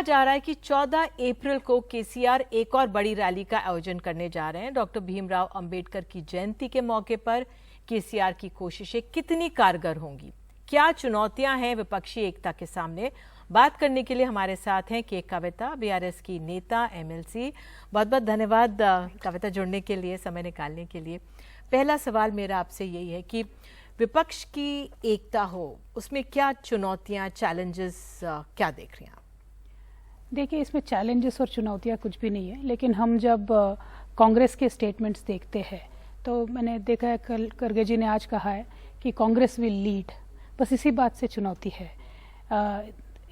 जा रहा है कि 14 अप्रैल को केसीआर एक और बड़ी रैली का आयोजन करने जा रहे हैं। डॉक्टर भीमराव अंबेडकर की जयंती के मौके पर केसीआर की कोशिशें कितनी कारगर होंगी, क्या चुनौतियां हैं विपक्षी एकता के सामने, बात करने के लिए हमारे साथ हैं के कविता, बीआरएस की नेता, एमएलसी। बहुत बहुत धन्यवाद कविता, जुड़ने के लिए, समय निकालने के लिए। पहला सवाल मेरा आपसे यही है कि विपक्ष की एकता हो, उसमें क्या चुनौतियां, चैलेंजेस क्या देख रहे हैं आप? देखिए, इसमें चैलेंजेस और चुनौतियां कुछ भी नहीं है, लेकिन हम जब कांग्रेस के स्टेटमेंट्स देखते हैं तो मैंने देखा है, कल खरगे जी ने आज कहा है कि कांग्रेस विल लीड, बस इसी बात से चुनौती है।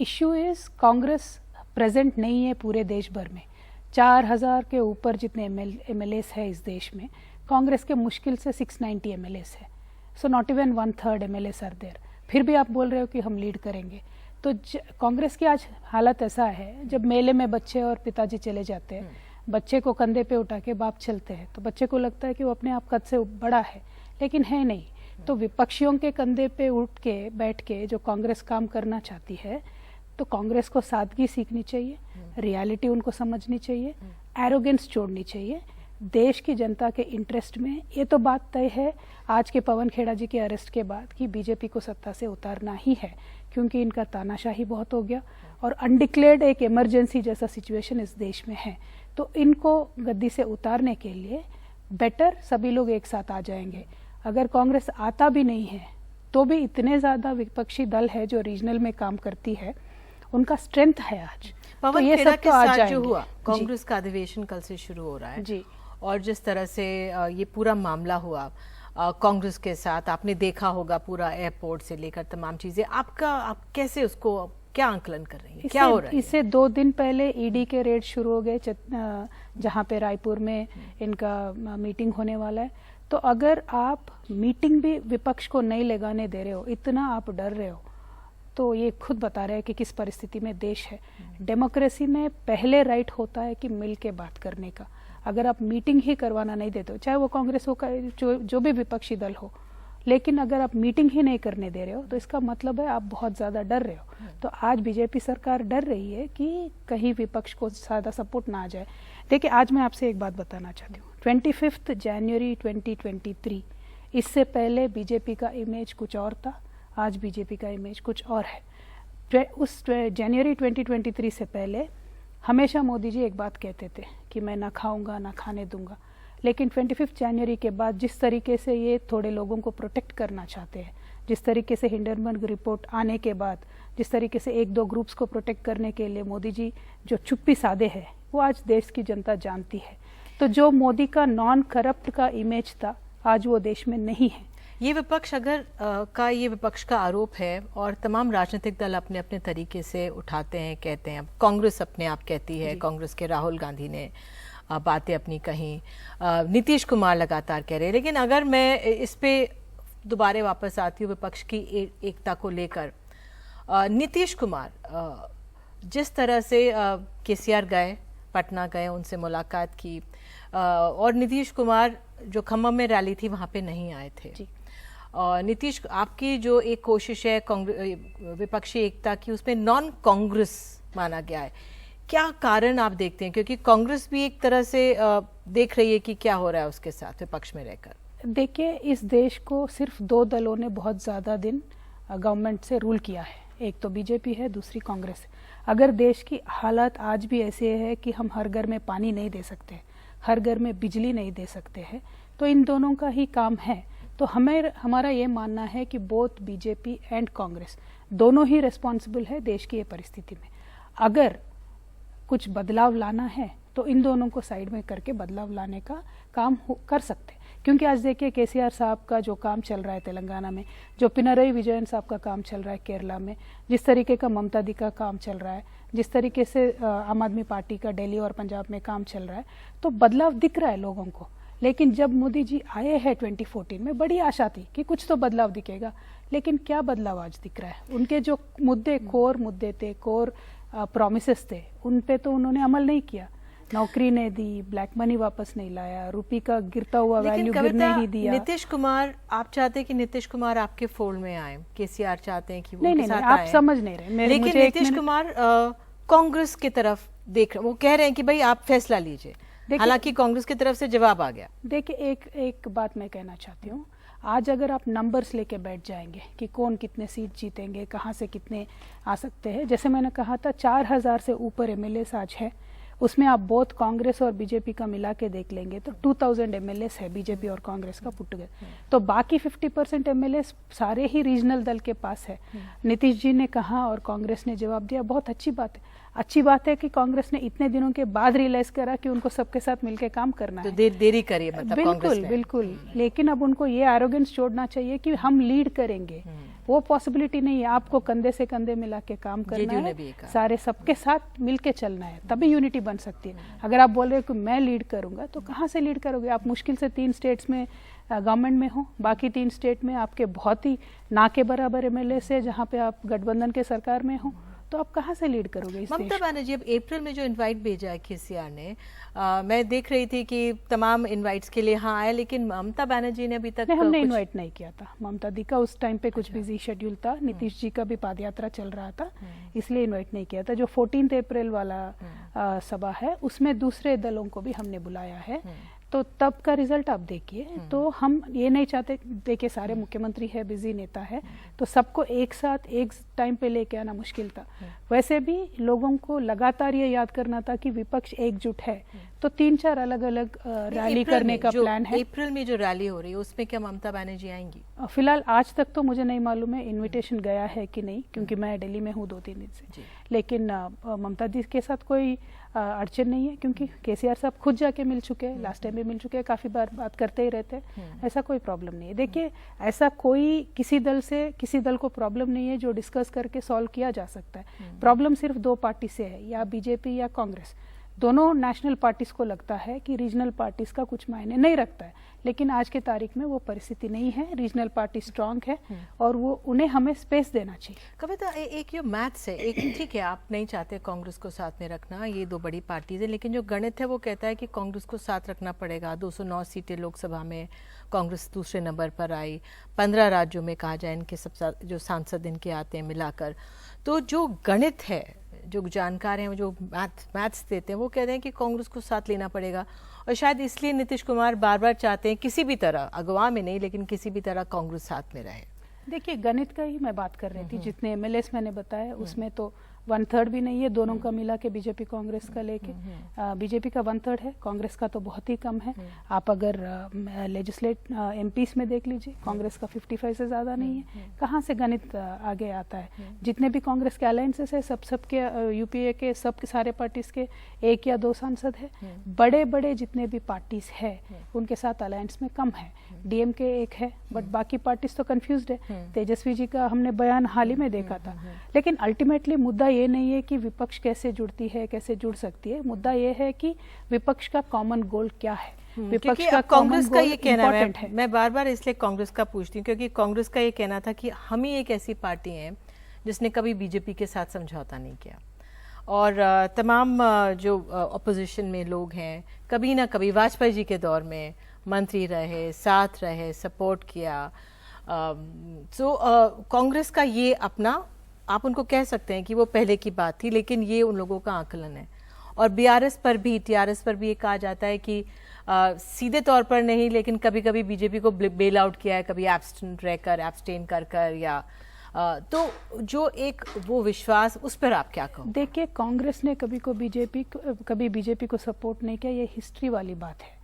इश्यू इज़ कांग्रेस प्रेजेंट नहीं है पूरे देश भर में। 4000 के ऊपर जितने एमएलएस है इस देश में, कांग्रेस के मुश्किल से 690 एमएलएस है। So not even 1/3 MLAs are there. फिर भी आप बोल रहे हो कि हम लीड करेंगे। तो कांग्रेस की आज हालत ऐसा है, जब मेले में बच्चे और पिताजी चले जाते हैं, बच्चे को कंधे पे उठा के बाप चलते हैं, तो बच्चे को लगता है कि वो अपने आप कद से बड़ा है, लेकिन है नहीं। तो विपक्षियों के कंधे पे उठ के बैठ के जो कांग्रेस काम करना चाहती है, तो कांग्रेस को सादगी सीखनी चाहिए, रियलिटी उनको समझनी चाहिए, एरोगेंस छोड़नी चाहिए। देश की जनता के इंटरेस्ट में ये तो बात तय है आज के पवन खेड़ा जी के अरेस्ट के बाद कि बीजेपी को सत्ता से उतारना ही है, क्योंकि इनका तानाशाही बहुत हो गया और अनडिक्लेयर्ड एक इमरजेंसी जैसा सिचुएशन इस देश में है। तो इनको गद्दी से उतारने के लिए बेटर सभी लोग एक साथ आ जाएंगे। अगर कांग्रेस आता भी नहीं है तो भी इतने ज़्यादा विपक्षी दल है जो रीजनल में काम करती है, उनका स्ट्रेंथ है आज। तो ये सब तो आ जाएंगे। जो हुआ, कांग्रेस का अधिवेशन कल से शुरू हो रहा है जी, और जिस तरह से ये पूरा मामला हुआ कांग्रेस के साथ, आपने देखा होगा पूरा एयरपोर्ट से लेकर तमाम चीजें, आप कैसे उसको क्या आंकलन कर रही हैं, क्या हो रहा है? इससे 2 दिन पहले ईडी के रेड शुरू हो गए, जहां पे रायपुर में इनका मीटिंग होने वाला है। तो अगर आप मीटिंग भी विपक्ष को नहीं लगाने दे रहे हो, इतना आप डर रहे हो, तो ये खुद बता रहे हैं कि किस परिस्थिति में देश है। डेमोक्रेसी में पहले राइट होता है कि मिल के बात करने का। अगर आप मीटिंग ही करवाना नहीं देते हो, चाहे वो कांग्रेस हो, जो भी विपक्षी दल हो, लेकिन अगर आप मीटिंग ही नहीं करने दे रहे हो तो इसका मतलब है आप बहुत ज़्यादा डर रहे हो। तो आज बीजेपी सरकार डर रही है कि कहीं विपक्ष को ज़्यादा सपोर्ट ना आ जाए। देखिए, आज मैं आपसे एक बात बताना चाहती हूँ। 25 जनवरी 2023, इससे पहले बीजेपी का इमेज कुछ और था, आज बीजेपी का इमेज कुछ और है। उस जनवरी 2023 से पहले हमेशा मोदी जी एक बात कहते थे कि मैं ना खाऊंगा ना खाने दूंगा, लेकिन 25 जनवरी के बाद जिस तरीके से ये थोड़े लोगों को प्रोटेक्ट करना चाहते हैं, जिस तरीके से हिंडनबर्ग रिपोर्ट आने के बाद जिस तरीके से 1-2 ग्रुप्स को प्रोटेक्ट करने के लिए मोदी जी जो चुप्पी साधे हैं, वो आज देश की जनता जानती है। तो जो मोदी का नॉन करप्ट का इमेज था, आज वो देश में नहीं है। ये विपक्ष ये विपक्ष का आरोप है और तमाम राजनीतिक दल अपने अपने तरीके से उठाते हैं, कहते हैं। कांग्रेस अपने आप कहती है, कांग्रेस के राहुल गांधी ने बातें अपनी कहीं, नीतीश कुमार लगातार कह रहे हैं। लेकिन अगर मैं इस पे दोबारा वापस आती हूँ विपक्ष की एकता को लेकर, नीतीश कुमार जिस तरह से केसीआर गए, पटना गए, उनसे मुलाकात की, और नीतीश कुमार जो खम्मम में रैली थी वहाँ पे नहीं आए थे। नीतीश, आपकी जो एक कोशिश है विपक्षी एकता की, उसमें नॉन कांग्रेस माना गया है, क्या कारण आप देखते हैं? क्योंकि कांग्रेस भी एक तरह से देख रही है कि क्या हो रहा है उसके साथ विपक्ष में रहकर। देखिए, इस देश को सिर्फ 2 दलों ने बहुत ज़्यादा दिन गवर्नमेंट से रूल किया है, एक तो बीजेपी है, दूसरी कांग्रेस है। अगर देश की हालत आज भी ऐसे है कि हम हर घर में पानी नहीं दे सकते, हर घर में बिजली नहीं दे सकते हैं, तो इन दोनों का ही काम है। तो हमारा ये मानना है कि बोथ बीजेपी एंड कांग्रेस दोनों ही रिस्पॉन्सिबल है देश की ये परिस्थिति में। अगर कुछ बदलाव लाना है तो इन दोनों को साइड में करके बदलाव लाने का काम कर सकते हैं। क्योंकि आज देखिए, केसीआर साहब का जो काम चल रहा है तेलंगाना में, जो पिनरई विजयन साहब का काम चल रहा है केरला में, जिस तरीके का ममता दी का काम चल रहा है, जिस तरीके से आम आदमी पार्टी का दिल्ली और पंजाब में काम चल रहा है, तो बदलाव दिख रहा है लोगों को। लेकिन जब मोदी जी आए हैं 2014 में, बड़ी आशा थी कि कुछ तो बदलाव दिखेगा, लेकिन क्या बदलाव आज दिख रहा है? उनके जो कोर मुद्दे थे, कोर प्रॉमिसेस थे, उन पे तो उन्होंने अमल नहीं किया। नौकरी नहीं दी, ब्लैक मनी वापस नहीं लाया, रुपये का गिरता हुआ वैल्यू गिरने ही दिया। नीतीश कुमार, आप चाहते हैं कि नीतीश कुमार आपके फोल्ड में आए, केसीआर चाहते हैं कि वो नहीं, आप समझ नहीं रहे। लेकिन नीतीश कुमार कांग्रेस की तरफ देख, वो कह रहे हैं कि भाई आप फैसला लीजिए, हालांकि कांग्रेस की तरफ से जवाब आ गया। देखिए, एक बात मैं कहना चाहती हूँ, आज अगर आप नंबर्स लेके बैठ जाएंगे कि कौन कितने सीट जीतेंगे, कहाँ से कितने आ सकते हैं, जैसे मैंने कहा था 4000 से ऊपर एमएलएस आज है, उसमें आप बहुत कांग्रेस और बीजेपी का मिला के देख लेंगे तो 2000 एमएलएस है बीजेपी और कांग्रेस का पुट टुगेदर। तो बाकी 50% एमएलएस सारे ही रीजनल दल के पास है। नीतीश जी ने कहा और कांग्रेस ने जवाब दिया, बहुत अच्छी बात है। अच्छी बात है कि कांग्रेस ने इतने दिनों के बाद रियलाइज करा कि उनको सबके साथ मिलकर काम करना तो है। देरी करिए, मतलब बिल्कुल बिल्कुल, लेकिन अब उनको ये एरोगेंस छोड़ना चाहिए कि हम लीड करेंगे, वो पॉसिबिलिटी नहीं है। आपको कंधे से कंधे मिला के काम करना है, सारे सबके साथ मिलके चलना है, तभी यूनिटी बन सकती है। अगर आप बोल रहे हो कि मैं लीड करूंगा, तो कहाँ से लीड करोगे? आप मुश्किल से 3 स्टेट्स में गवर्नमेंट में हो, बाकी 3 स्टेट में आपके बहुत ही ना के बराबर एमएलए से, जहाँ पे आप गठबंधन के सरकार में हो, तो आप कहाँ से लीड करोगे इस देश? ममता बनर्जी, अब अप्रैल में जो इनवाइट भेजा है केसीआर ने, मैं देख रही थी कि तमाम इनवाइट्स के लिए हाँ आया, लेकिन ममता बनर्जी ने अभी तक नहीं, हमने इनवाइट नहीं किया था। ममता दी का उस टाइम पे कुछ बिजी शेड्यूल था, नीतीश जी का भी पाद यात्रा चल रहा था, इसलिए इनवाइट नहीं किया था। जो 14 अप्रैल वाला सभा है, उसमें दूसरे दलों को भी हमने बुलाया है, तो तब का रिजल्ट आप देखिए। तो हम ये नहीं चाहते, देखिए सारे मुख्यमंत्री है, बिजी नेता है, तो सबको एक साथ एक टाइम पे लेके आना मुश्किल था। वैसे भी लोगों को लगातार ये याद करना था कि विपक्ष एकजुट है, तो 3-4 अलग अलग रैली करने का प्लान है। अप्रैल में जो रैली हो रही है उसमें क्या ममता बनर्जी आएंगी? फिलहाल आज तक तो मुझे नहीं मालूम है इनविटेशन गया है कि नहीं, क्योंकि मैं दिल्ली में हूँ 2-3 दिन से। लेकिन ममता जी के साथ कोई अड़चन नहीं है, क्योंकि केसीआर साहब खुद जाके मिल चुके हैं, लास्ट टाइम भी मिल चुके हैं, काफी बार बात करते ही रहते हैं, ऐसा कोई प्रॉब्लम नहीं है। देखिए, ऐसा कोई किसी दल से किसी दल को प्रॉब्लम नहीं है जो डिस्कस करके सॉल्व किया जा सकता है। प्रॉब्लम सिर्फ 2 पार्टी से है, या बीजेपी या कांग्रेस। दोनों नेशनल पार्टीज को लगता है कि रीजनल पार्टीज का कुछ मायने नहीं रखता है, लेकिन आज के तारीख में वो परिस्थिति नहीं है। रीजनल पार्टी स्ट्रांग है और वो उन्हें हमें स्पेस देना चाहिए। कविता, एक ये मैथ्स है, एक ठीक है आप नहीं चाहते कांग्रेस को साथ में रखना, ये 2 बड़ी पार्टीज है, लेकिन जो गणित है वो कहता है कि कांग्रेस को साथ रखना पड़ेगा। 209 सीटें लोकसभा में, कांग्रेस दूसरे नंबर पर आई, 15 राज्यों में कहा जाए इनके सब जो सांसद इनके आते हैं मिलाकर, तो जो गणित है, जो जानकार हैं, जो मैथ्स देते हैं, वो कहते हैं कि कांग्रेस को साथ लेना पड़ेगा। और शायद इसलिए नीतीश कुमार बार बार चाहते हैं किसी भी तरह, अगवा में नहीं लेकिन किसी भी तरह कांग्रेस साथ में रहे। देखिए, गणित का ही मैं बात कर रही थी। जितने एमएलएस मैंने बताया उसमें तो 1/3 भी नहीं है, दोनों का मिला के बीजेपी कांग्रेस का लेके। बीजेपी का 1/3 है, कांग्रेस का तो बहुत ही कम है। आप अगर लेजिस्लेट एमपीस में देख लीजिए, कांग्रेस का 55 से ज्यादा नहीं है। कहाँ से गणित आगे आता है? जितने भी कांग्रेस के अलायंसेस है, सबके यूपीए के सब सारे पार्टीज के 1 या 2 सांसद है। बड़े बड़े जितने भी पार्टीज है उनके साथ अलायंस में कम है। डीएमके एक है, बट बाकी पार्टीज तो कंफ्यूज्ड है। तेजस्वी जी का हमने बयान हाल ही में देखा था। लेकिन अल्टीमेटली मुद्दा ये नहीं है कि विपक्ष कैसे जुड़ती है, कैसे जुड़ सकती है। मुद्दा ये है कि विपक्ष का कॉमन गोल क्या है। विपक्ष का कांग्रेस का ये कहना है, मैं बार बार इसलिए कांग्रेस का पूछती हूँ क्योंकि कांग्रेस का ये कहना था कि हम ही एक ऐसी पार्टी है जिसने कभी बीजेपी के साथ समझौता नहीं किया, और तमाम जो अपोजिशन में लोग हैं, कभी ना कभी वाजपेयी जी के दौर में मंत्री रहे, साथ रहे, सपोर्ट किया। कांग्रेस का ये अपना, आप उनको कह सकते हैं कि वो पहले की बात थी, लेकिन ये उन लोगों का आकलन है। और बीआरएस पर भी, टीआरएस पर भी ये कहा जाता है कि सीधे तौर पर नहीं, लेकिन कभी कभी बीजेपी को बेल आउट किया है, कभी एब्सटेन कर या तो जो एक वो विश्वास, उस पर आप क्या कहो? देखिए, कांग्रेस ने कभी बीजेपी को सपोर्ट नहीं किया, ये हिस्ट्री वाली बात है,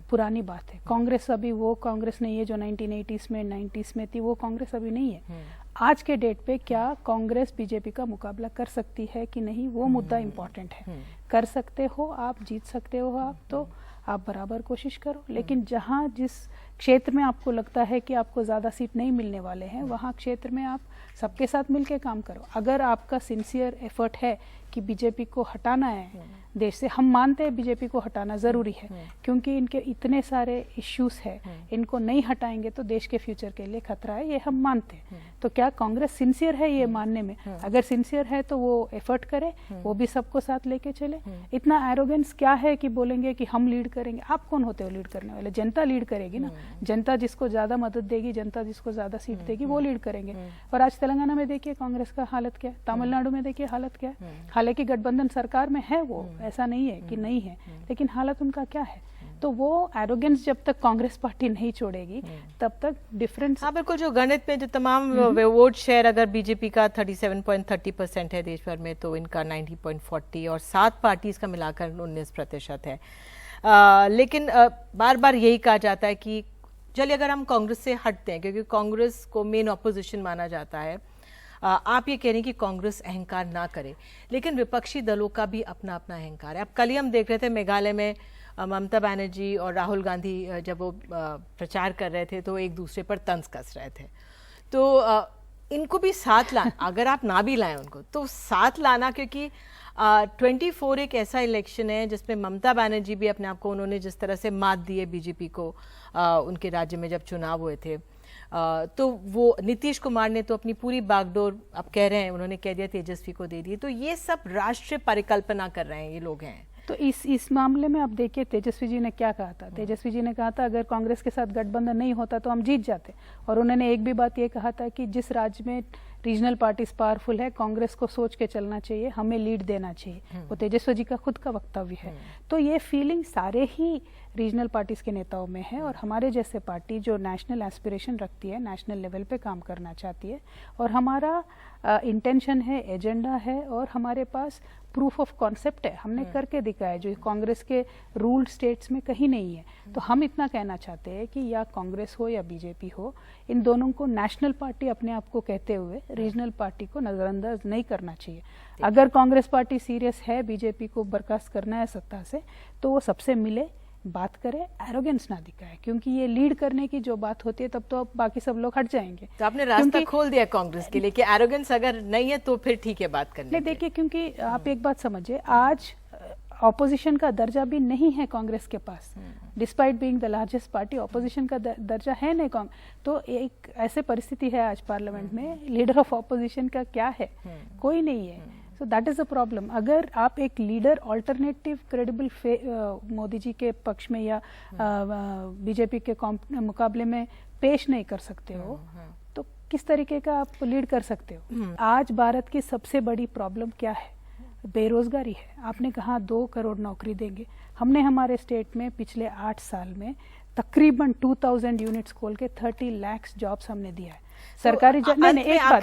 पुरानी बात है। कांग्रेस अभी वो कांग्रेस नहीं है जो 1980s में 90s में थी, वो कांग्रेस अभी नहीं है। आज के डेट पे क्या कांग्रेस बीजेपी का मुकाबला कर सकती है कि नहीं, वो मुद्दा इम्पोर्टेंट है। कर सकते हो आप, जीत सकते हो आप, तो आप बराबर कोशिश करो। लेकिन जहां जिस क्षेत्र में आपको लगता है कि आपको ज़्यादा सीट नहीं मिलने वाले हैं, वहाँ क्षेत्र में आप सबके साथ मिलके काम करो। अगर आपका सिंसियर एफर्ट है कि बीजेपी को हटाना है देश से, हम मानते हैं बीजेपी को हटाना ज़रूरी है, क्योंकि इनके इतने सारे इश्यूज है, इनको नहीं हटाएंगे तो देश के फ्यूचर के लिए खतरा है, ये हम मानते हैं। तो क्या कांग्रेस सिंसियर है ये मानने में? अगर सिंसियर है तो वो एफर्ट करे, वो भी सबको साथ लेके चले। इतना एरोगेंस क्या है कि बोलेंगे कि हम लीड करेंगे? आप कौन होते हो लीड करने वाले? जनता लीड करेगी ना। जनता जिसको ज्यादा मदद देगी, जनता जिसको ज्यादा सीट देगी, वो लीड करेंगे। और आज तेलंगाना में देखिए कांग्रेस का हालत क्या है, तमिलनाडु में देखिए हालत क्या है। हालांकि गठबंधन सरकार में है वो, ऐसा नहीं है कि नहीं है, लेकिन हालत उनका क्या है। तो वो एरोगेंस जब तक कांग्रेस पार्टी नहीं छोड़ेगी तब तक डिफरेंस। हाँ बिल्कुल, जो गणित में जो तमाम वोट शेयर अगर बीजेपी का 37.30% है देश भर में, तो इनका 90.40 और 7 पार्टीज का मिलाकर 19% है। लेकिन बार बार यही कहा जाता है कि चलिए अगर हम कांग्रेस से हटते हैं, क्योंकि कांग्रेस को मेन ऑपोजिशन माना जाता है, आप ये कह रहे हैं कि कांग्रेस अहंकार ना करे, लेकिन विपक्षी दलों का भी अपना अपना अहंकार है। अब कल ही हम देख रहे थे मेघालय में ममता बनर्जी और राहुल गांधी जब वो प्रचार कर रहे थे तो एक दूसरे पर तंज कस रहे थे। तो इनको भी साथ लाना, अगर आप ना भी लाएं उनको तो साथ लाना, क्योंकि 24 एक ऐसा इलेक्शन है जिसमें ममता बनर्जी भी अपने आप को, उन्होंने जिस तरह से मात दी है बीजेपी को उनके राज्य में जब चुनाव हुए थे, तो वो नीतीश कुमार ने तो अपनी पूरी बागडोर, अब कह रहे हैं उन्होंने कह दिया तेजस्वी को दे दी। तो ये सब राष्ट्रीय परिकल्पना कर रहे हैं ये लोग हैं। तो इस मामले में आप देखिए तेजस्वी जी ने क्या कहा था। तेजस्वी जी ने कहा था अगर कांग्रेस के साथ गठबंधन नहीं होता तो हम जीत जाते, और उन्होंने एक भी बात ये कहा था कि जिस राज्य में रीजनल पार्टीज पावरफुल है कांग्रेस को सोच के चलना चाहिए, हमें लीड देना चाहिए। वो तेजस्वी जी का खुद का वक्तव्य है। तो ये फीलिंग सारे ही रीजनल पार्टीज के नेताओं में है, और हमारे जैसे पार्टी जो नेशनल एस्पिरेशन रखती है, नेशनल लेवल पे काम करना चाहती है, और हमारा इंटेंशन है, एजेंडा है, और हमारे पास प्रूफ ऑफ कॉन्सेप्ट है, हमने करके दिखाया जो कांग्रेस के रूल्ड स्टेट्स में कहीं नहीं है। तो हम इतना कहना चाहते हैं कि या कांग्रेस हो या बीजेपी हो, इन दोनों को नेशनल पार्टी अपने आप को कहते हुए रीजनल पार्टी को नजरअंदाज नहीं करना चाहिए। अगर कांग्रेस पार्टी सीरियस है बीजेपी को बर्खास्त करना है सत्ता से, तो वो सबसे मिले, बात करे, एरोगेंस ना दिखाए, क्योंकि ये लीड करने की जो बात होती है तब तो अब बाकी सब लोग हट जाएंगे। तो आपने रास्ता खोल दिया कांग्रेस के लिए कि एरोगेंस अगर नहीं है तो फिर ठीक है बात करने। नहीं देखिए, क्योंकि आप एक बात समझिए, आज ऑपोजिशन का दर्जा भी नहीं है कांग्रेस के पास, despite being the largest party, opposition का दर्जा है नहीं तो एक ऐसे परिस्थिति है आज पार्लियामेंट में, लीडर ऑफ ऑपोजिशन का क्या है, कोई नहीं है। So that is a problem. अगर आप एक leader alternative credible Modi ji के पक्ष में या बीजेपी के मुकाबले में पेश नहीं कर सकते हो, तो किस तरीके का आप लीड कर सकते हो। आज भारत की सबसे बड़ी प्रॉब्लम क्या है? बेरोजगारी है। आपने कहा 2 करोड़ नौकरी देंगे, हमने हमारे स्टेट में पिछले 8 साल में तकरीबन 2000 यूनिट्स खोल के 30 लाख जॉब्स हमने दिया है। सरकारी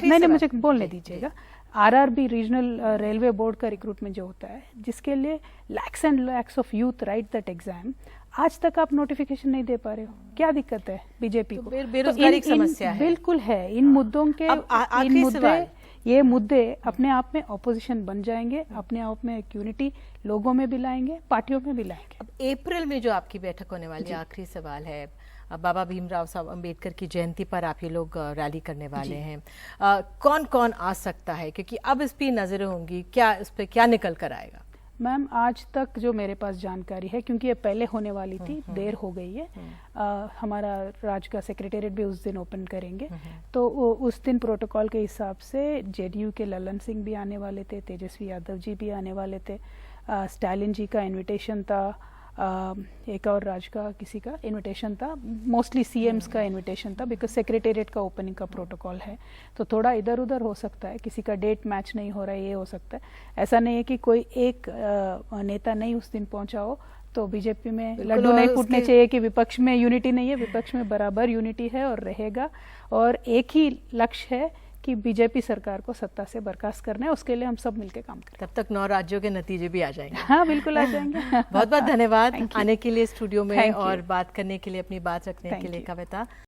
नहीं, मुझे बोलने दीजिएगा। आरआरबी रीजनल रेलवे बोर्ड का रिक्रूटमेंट जो होता है, जिसके लिए lakhs and lakhs of youth right that exam, आज तक आप नोटिफिकेशन नहीं दे पा रहे हो। क्या दिक्कत है बीजेपी को? बेरोजगारी की समस्या है। बिल्कुल है। इन मुद्दों के ये मुद्दे अपने आप में ऑपोजिशन बन जाएंगे, अपने आप में एक यूनिटी लोगों में भी लाएंगे, पार्टियों में भी लाएंगे। अब अप्रैल में जो आपकी बैठक होने वाली है, आखिरी सवाल है, बाबा भीमराव साहब अंबेडकर की जयंती पर आप ये लोग रैली करने वाले हैं, कौन कौन आ सकता है? क्योंकि अब इस पर नजरें होंगी, क्या इस पर क्या निकल कर आएगा? मैम, आज तक जो मेरे पास जानकारी है, क्योंकि ये पहले होने वाली थी, देर हो गई है, हमारा राज्य का सेक्रेटेरिएट भी उस दिन ओपन करेंगे, तो उस दिन प्रोटोकॉल के हिसाब से जेडीयू के ललन सिंह भी आने वाले थे, तेजस्वी यादव जी भी आने वाले थे, स्टालिन जी का इन्विटेशन था, एक और राज्य का किसी का इनविटेशन था, मोस्टली सीएम्स का इनविटेशन था, बिकॉज सेक्रेटेरिएट का ओपनिंग का प्रोटोकॉल है, तो थोड़ा इधर उधर हो सकता है, किसी का डेट मैच नहीं हो रहा है, ये हो सकता है। ऐसा नहीं है कि कोई एक नेता नहीं उस दिन पहुंचा हो, तो बीजेपी में लड्डू नहीं फूटने चाहिए कि विपक्ष में यूनिटी नहीं है। विपक्ष में बराबर यूनिटी है और रहेगा, और एक ही लक्ष्य है कि बीजेपी सरकार को सत्ता से बर्खास्त करना है, उसके लिए हम सब मिलकर काम करें। तब तक 9 राज्यों के नतीजे भी आ जाएंगे। हाँ बिल्कुल आ जाएंगे। बहुत बहुत धन्यवाद आने के लिए स्टूडियो में और बात करने के लिए, अपनी बात रखने के लिए कविता।